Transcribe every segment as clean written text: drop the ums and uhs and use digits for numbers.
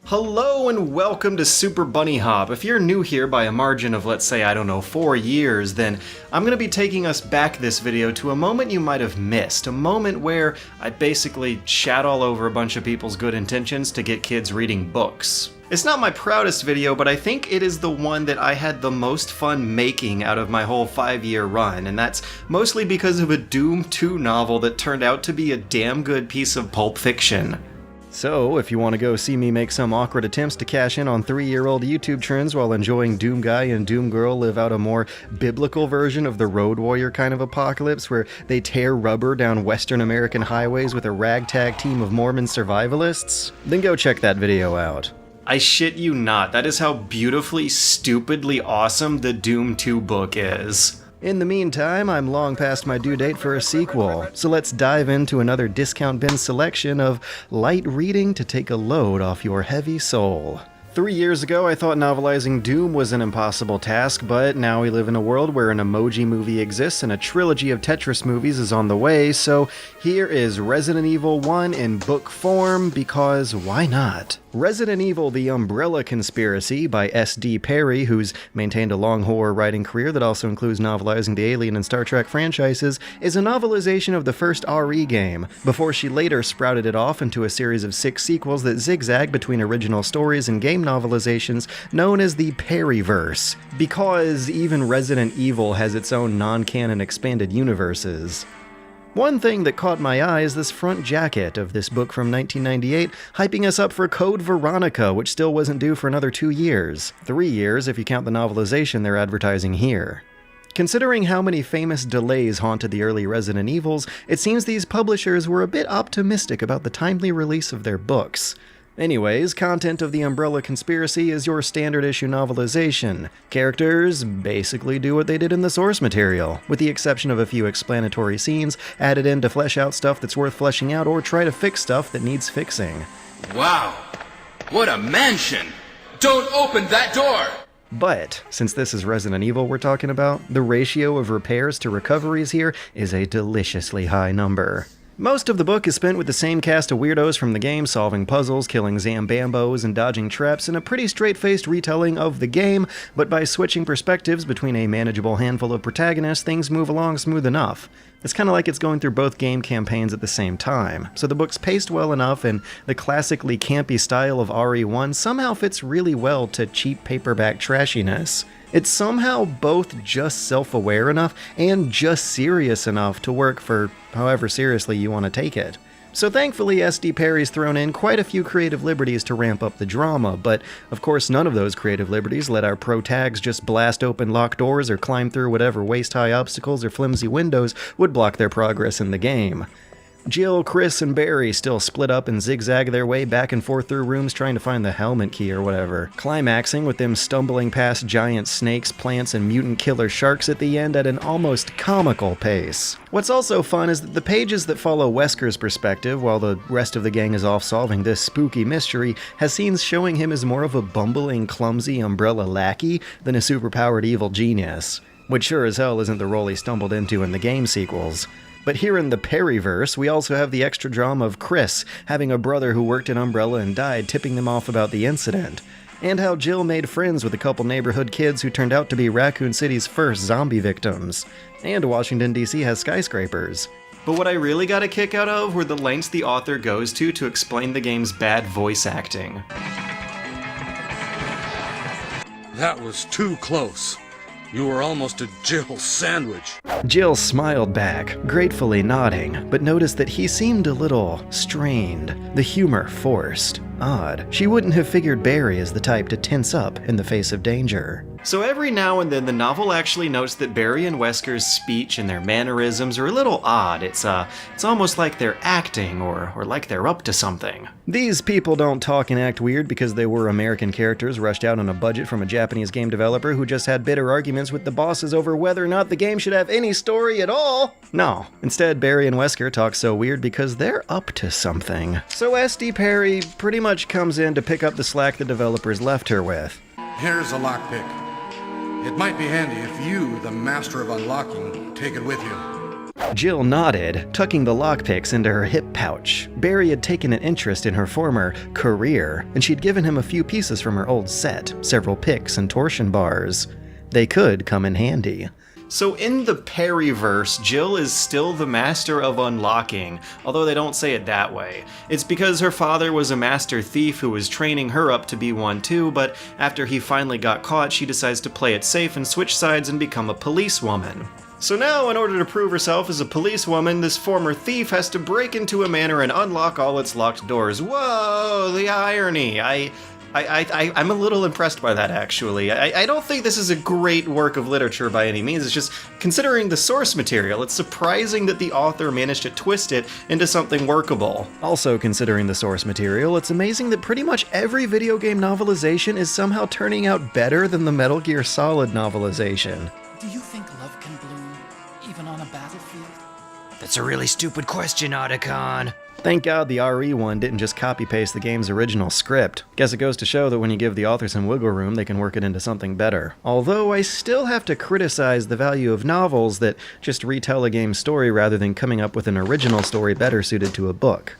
Hello and welcome to Super Bunny Hop. If you're new here by a margin of, let's say, 4 years, then I'm going to be taking us back this video to a moment you might have missed. A moment where I basically shat all over a bunch of people's good intentions to get kids reading books. It's not my proudest video, but I think it is the one that I had the most fun making out of my whole 5-year run, and that's mostly because of a Doom 2 novel that turned out to be a damn good piece of pulp fiction. So, if you want to go see me make some awkward attempts to cash in on 3-year-old YouTube trends while enjoying Doom Guy and Doom Girl live out a more biblical version of the Road Warrior kind of apocalypse where they tear rubber down Western American highways with a ragtag team of Mormon survivalists, then go check that video out. I shit you not, that is how beautifully, stupidly awesome the Doom 2 book is. In the meantime, I'm long past my due date for a sequel, so let's dive into another discount bin selection of light reading to take a load off your heavy soul. 3 years ago, I thought novelizing Doom was an impossible task, but now we live in a world where an emoji movie exists and a trilogy of Tetris movies is on the way, so here is Resident Evil 1 in book form, because why not? Resident Evil: The Umbrella Conspiracy by S.D. Perry, who's maintained a long horror writing career that also includes novelizing the Alien and Star Trek franchises, is a novelization of the first RE game, before she later sprouted it off into a series of 6 sequels that zigzag between original stories and game novelizations known as the Perryverse, because even Resident Evil has its own non-canon expanded universes. One thing that caught my eye is this front jacket of this book from 1998, hyping us up for Code Veronica, which still wasn't due for another 2 years. 3 years if you count the novelization they're advertising here. Considering how many famous delays haunted the early Resident Evils, it seems these publishers were a bit optimistic about the timely release of their books. Anyways, content of The Umbrella Conspiracy is your standard issue novelization. Characters basically do what they did in the source material, with the exception of a few explanatory scenes added in to flesh out stuff that's worth fleshing out or try to fix stuff that needs fixing. Wow, what a mansion! Don't open that door! But, since this is Resident Evil we're talking about, the ratio of repairs to recoveries here is a deliciously high number. Most of the book is spent with the same cast of weirdos from the game solving puzzles, killing Zambambos, and dodging traps in a pretty straight-faced retelling of the game, but by switching perspectives between a manageable handful of protagonists, things move along smooth enough. It's kind of like it's going through both game campaigns at the same time, so the book's paced well enough and the classically campy style of RE1 somehow fits really well to cheap paperback trashiness. It's somehow both just self-aware enough and just serious enough to work for however seriously you want to take it. So thankfully, S.D. Perry's thrown in quite a few creative liberties to ramp up the drama, but of course none of those creative liberties let our pro-tags just blast open locked doors or climb through whatever waist-high obstacles or flimsy windows would block their progress in the game. Jill, Chris, and Barry still split up and zigzag their way back and forth through rooms trying to find the helmet key or whatever, climaxing with them stumbling past giant snakes, plants, and mutant killer sharks at the end at an almost comical pace. What's also fun is that the pages that follow Wesker's perspective, while the rest of the gang is off solving this spooky mystery, has scenes showing him as more of a bumbling, clumsy umbrella lackey than a superpowered evil genius, which sure as hell isn't the role he stumbled into in the game sequels. But here in the Perryverse, we also have the extra drama of Chris having a brother who worked at Umbrella and died, tipping them off about the incident, and how Jill made friends with a couple neighborhood kids who turned out to be Raccoon City's first zombie victims, and Washington, D.C. has skyscrapers. But what I really got a kick out of were the lengths the author goes to explain the game's bad voice acting. That was too close. You were almost a Jill sandwich. Jill smiled back, gratefully nodding, but noticed that he seemed a little strained, the humor forced. Odd. She wouldn't have figured Barry as the type to tense up in the face of danger. So every now and then the novel actually notes that Barry and Wesker's speech and their mannerisms are a little odd. It's almost like they're acting or like they're up to something. These people don't talk and act weird because they were American characters rushed out on a budget from a Japanese game developer who just had bitter arguments with the bosses over whether or not the game should have any story at all. No. Instead, Barry and Wesker talk so weird because they're up to something. So S.D. Perry pretty much comes in to pick up the slack the developers left her with. Here's a lockpick. It might be handy if you, the master of unlocking, take it with you. Jill nodded, tucking the lockpicks into her hip pouch. Barry had taken an interest in her former career, and she'd given him a few pieces from her old set, several picks and torsion bars. They could come in handy. So in the Perryverse, Jill is still the master of unlocking, although they don't say it that way. It's because her father was a master thief who was training her up to be one too, but after he finally got caught, she decides to play it safe and switch sides and become a policewoman. So now, in order to prove herself as a policewoman, this former thief has to break into a manor and unlock all its locked doors. Whoa, the irony. I'm a little impressed by that, actually. I don't think this is a great work of literature by any means. It's just, considering the source material, it's surprising that the author managed to twist it into something workable. Also, considering the source material, it's amazing that pretty much every video game novelization is somehow turning out better than the Metal Gear Solid novelization. Do you think love can bloom, even on a battlefield? That's a really stupid question, Otacon. Thank God the RE one didn't just copy-paste the game's original script. Guess it goes to show that when you give the author some wiggle room, they can work it into something better. Although I still have to criticize the value of novels that just retell a game's story rather than coming up with an original story better suited to a book.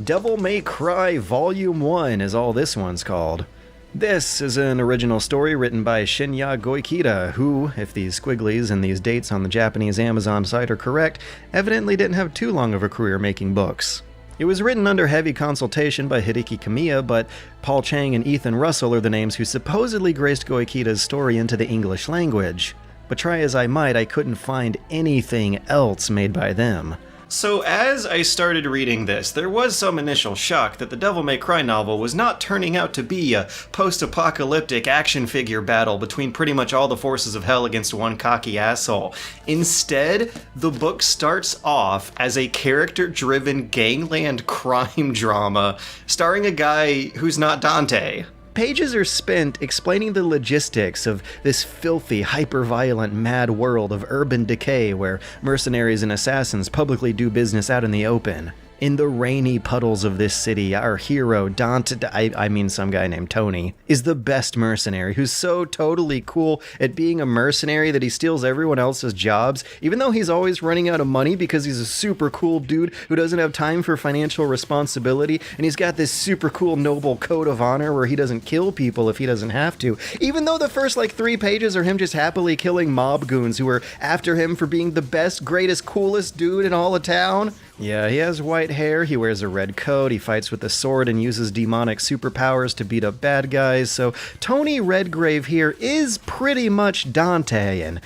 Devil May Cry Volume 1 is all this one's called. This is an original story written by Shinya Goikita, who, if these squigglies and these dates on the Japanese Amazon site are correct, evidently didn't have too long of a career making books. It was written under heavy consultation by Hideki Kamiya, but Paul Chang and Ethan Russell are the names who supposedly graced Goikita's story into the English language. But try as I might, I couldn't find anything else made by them. So as I started reading this, there was some initial shock that the Devil May Cry novel was not turning out to be a post-apocalyptic action figure battle between pretty much all the forces of hell against one cocky asshole. Instead, the book starts off as a character-driven gangland crime drama starring a guy who's not Dante. Pages are spent explaining the logistics of this filthy, hyper-violent, mad world of urban decay where mercenaries and assassins publicly do business out in the open. In the rainy puddles of this city, our hero, some guy named Tony, is the best mercenary who's so totally cool at being a mercenary that he steals everyone else's jobs, even though he's always running out of money because he's a super cool dude who doesn't have time for financial responsibility, and he's got this super cool noble code of honor where he doesn't kill people if he doesn't have to, even though the first 3 pages are him just happily killing mob goons who are after him for being the best, greatest, coolest dude in all of town. Yeah, he has white hair, he wears a red coat, he fights with a sword and uses demonic superpowers to beat up bad guys, so Tony Redgrave here is pretty much Dante, and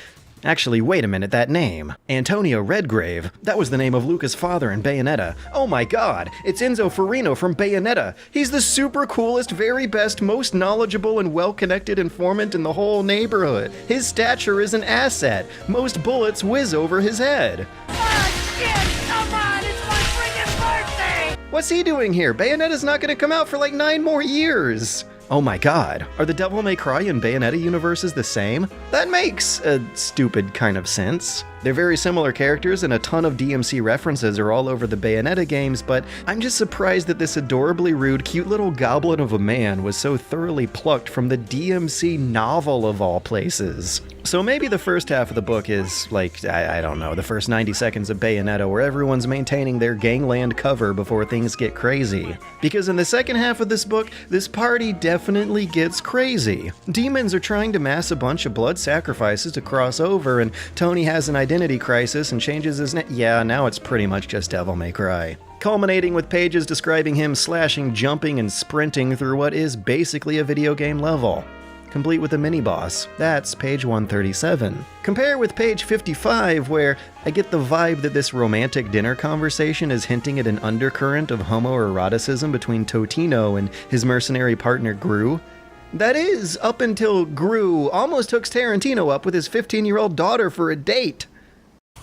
actually, wait a minute, that name. Antonio Redgrave. That was the name of Luca's father in Bayonetta. Oh my god, it's Enzo Ferrino from Bayonetta. He's the super coolest, very best, most knowledgeable and well-connected informant in the whole neighborhood. His stature is an asset. Most bullets whiz over his head. Ah, shit! Come on! It's my freaking birthday! What's he doing here? Bayonetta's not gonna come out for 9 more years. Oh my god, are the Devil May Cry and Bayonetta universes the same? That makes a stupid kind of sense. They're very similar characters and a ton of DMC references are all over the Bayonetta games, but I'm just surprised that this adorably rude, cute little goblin of a man was so thoroughly plucked from the DMC novel of all places. So maybe the first half of the book is, I don't know, the first 90 seconds of Bayonetta where everyone's maintaining their gangland cover before things get crazy. Because in the second half of this book, this party definitely gets crazy. Demons are trying to mass a bunch of blood sacrifices to cross over, and Tony has an identity crisis and changes his name. Yeah, now it's pretty much just Devil May Cry. Culminating with pages describing him slashing, jumping, and sprinting through what is basically a video game level, complete with a mini-boss. That's page 137. Compare with page 55, where I get the vibe that this romantic dinner conversation is hinting at an undercurrent of homoeroticism between Totino and his mercenary partner Gru. That is, up until Gru almost hooks Tarantino up with his 15-year-old daughter for a date.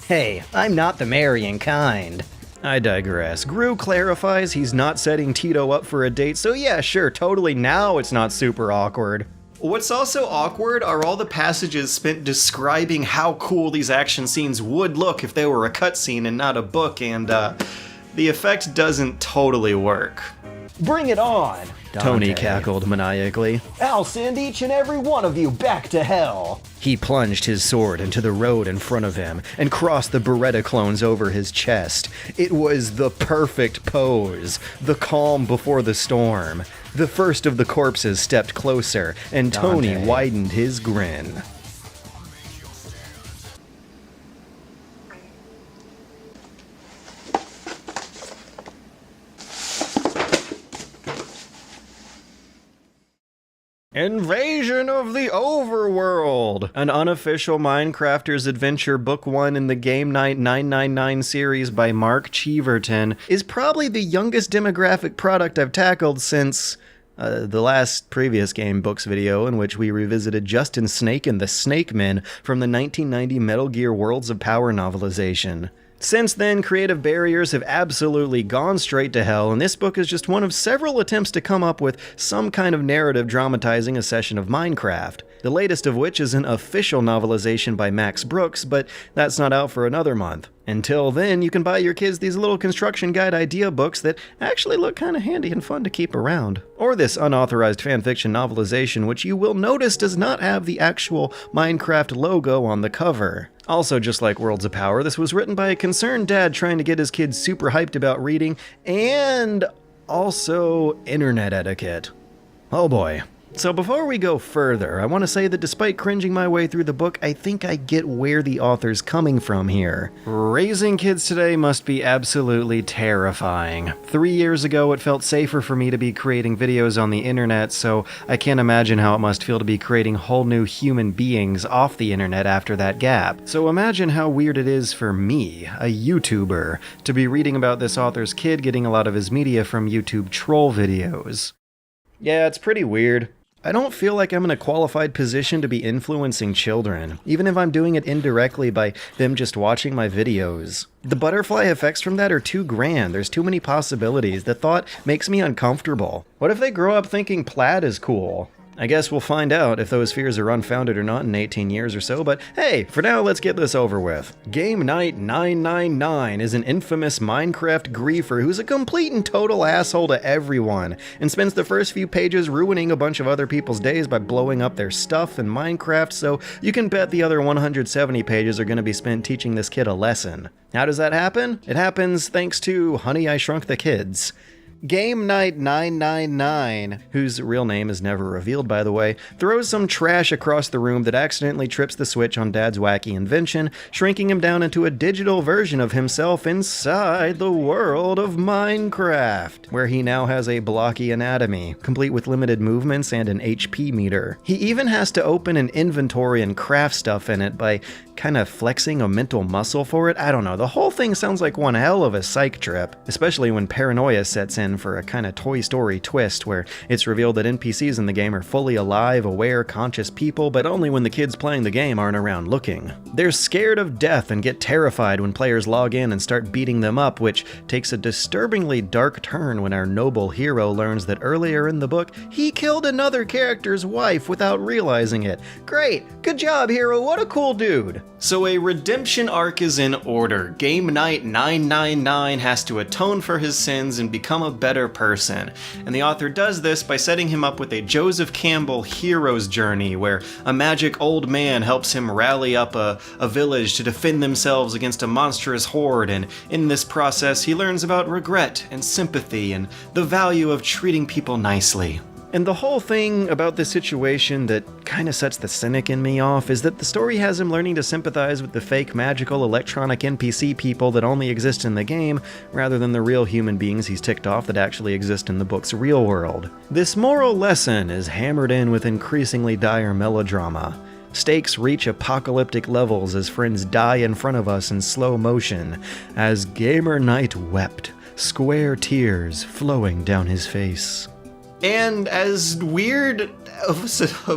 Hey, I'm not the marrying kind. I digress. Gru clarifies he's not setting Tito up for a date, so yeah, sure, totally, now it's not super awkward. What's also awkward are all the passages spent describing how cool these action scenes would look if they were a cutscene and not a book, and the effect doesn't totally work. Bring it on, Tony Dante. cackled maniacally. I'll send each and every one of you back to hell. He plunged his sword into the road in front of him and crossed the Beretta clones over his chest. It was the perfect pose, the calm before the storm. The first of the corpses stepped closer, and Tony Dante. widened his grin. Invasion of the Overworld! An unofficial Minecrafters Adventure Book 1 in the Game Night 999 series by Mark Cheeverton is probably the youngest demographic product I've tackled since the last previous Game Books video, in which we revisited Justin Snake and the Snake Men from the 1990 Metal Gear Worlds of Power novelization. Since then, creative barriers have absolutely gone straight to hell, and this book is just one of several attempts to come up with some kind of narrative dramatizing a session of Minecraft. The latest of which is an official novelization by Max Brooks, but that's not out for another month. Until then, you can buy your kids these little construction guide idea books that actually look kinda handy and fun to keep around. Or this unauthorized fanfiction novelization, which you will notice does not have the actual Minecraft logo on the cover. Also, just like Worlds of Power, this was written by a concerned dad trying to get his kids super hyped about reading, and also internet etiquette. Oh boy. So before we go further, I want to say that despite cringing my way through the book, I think I get where the author's coming from here. Raising kids today must be absolutely terrifying. 3 years ago, it felt safer for me to be creating videos on the internet, so I can't imagine how it must feel to be creating whole new human beings off the internet after that gap. So imagine how weird it is for me, a YouTuber, to be reading about this author's kid getting a lot of his media from YouTube troll videos. Yeah, it's pretty weird. I don't feel like I'm in a qualified position to be influencing children, even if I'm doing it indirectly by them just watching my videos. The butterfly effects from that are too grand, there's too many possibilities, the thought makes me uncomfortable. What if they grow up thinking plaid is cool? I guess we'll find out if those fears are unfounded or not in 18 years or so, but hey, for now let's get this over with. Game Night 999 is an infamous Minecraft griefer who's a complete and total asshole to everyone, and spends the first few pages ruining a bunch of other people's days by blowing up their stuff in Minecraft, so you can bet the other 170 pages are going to be spent teaching this kid a lesson. How does that happen? It happens thanks to Honey, I Shrunk the Kids. Game Night 999, whose real name is never revealed by the way, throws some trash across the room that accidentally trips the switch on Dad's wacky invention, shrinking him down into a digital version of himself inside the world of Minecraft, where he now has a blocky anatomy, complete with limited movements and an HP meter. He even has to open an inventory and craft stuff in it by kind of flexing a mental muscle for it. I don't know, the whole thing sounds like one hell of a psych trip, especially when paranoia sets in for a kind of Toy Story twist where it's revealed that NPCs in the game are fully alive, aware, conscious people, but only when the kids playing the game aren't around looking. They're scared of death and get terrified when players log in and start beating them up, which takes a disturbingly dark turn when our noble hero learns that earlier in the book, he killed another character's wife without realizing it. Great! Good job, hero! What a cool dude! So a redemption arc is in order. Game Night 999 has to atone for his sins and become a better person. And the author does this by setting him up with a Joseph Campbell hero's journey where a magic old man helps him rally up a village to defend themselves against a monstrous horde, and in this process he learns about regret and sympathy and the value of treating people nicely. And the whole thing about this situation that kind of sets the cynic in me off is that the story has him learning to sympathize with the fake magical electronic NPC people that only exist in the game, rather than the real human beings he's ticked off that actually exist in the book's real world. This moral lesson is hammered in with increasingly dire melodrama. Stakes reach apocalyptic levels as friends die in front of us in slow motion, as Gamer Knight wept, square tears flowing down his face. And as weird of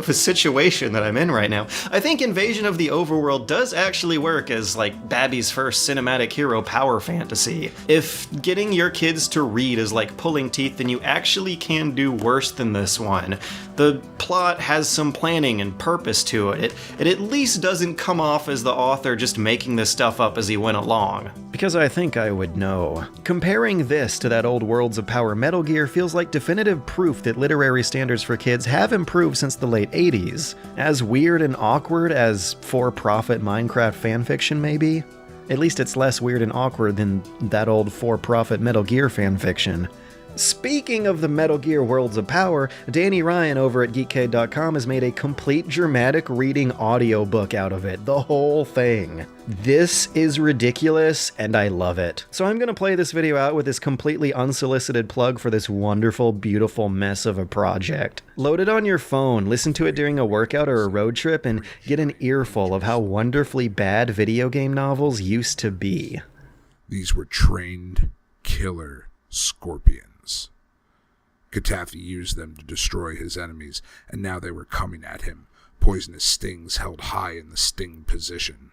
a situation that I'm in right now, I think Invasion of the Overworld does actually work as, like, Babby's first cinematic hero power fantasy. If getting your kids to read is like pulling teeth, then you actually can do worse than this one. The plot has some planning and purpose to it. It at least doesn't come off as the author just making this stuff up as he went along. Because I think I would know. Comparing this to that old Worlds of Power Metal Gear feels like definitive proof that literary standards for kids have improved since the late 80s. As weird and awkward as for-profit Minecraft fanfiction may be, at least it's less weird and awkward than that old for-profit Metal Gear fanfiction. Speaking of the Metal Gear Worlds of Power, Danny Ryan over at Geekade.com has made a complete dramatic reading audiobook out of it, the whole thing. This is ridiculous, and I love it. So I'm gonna play this video out with this completely unsolicited plug for this wonderful, beautiful mess of a project. Load it on your phone, listen to it during a workout or a road trip, and get an earful of how wonderfully bad video game novels used to be. These were trained killer scorpions. Katafi used them to destroy his enemies, and now they were coming at him, poisonous stings held high in the sting position.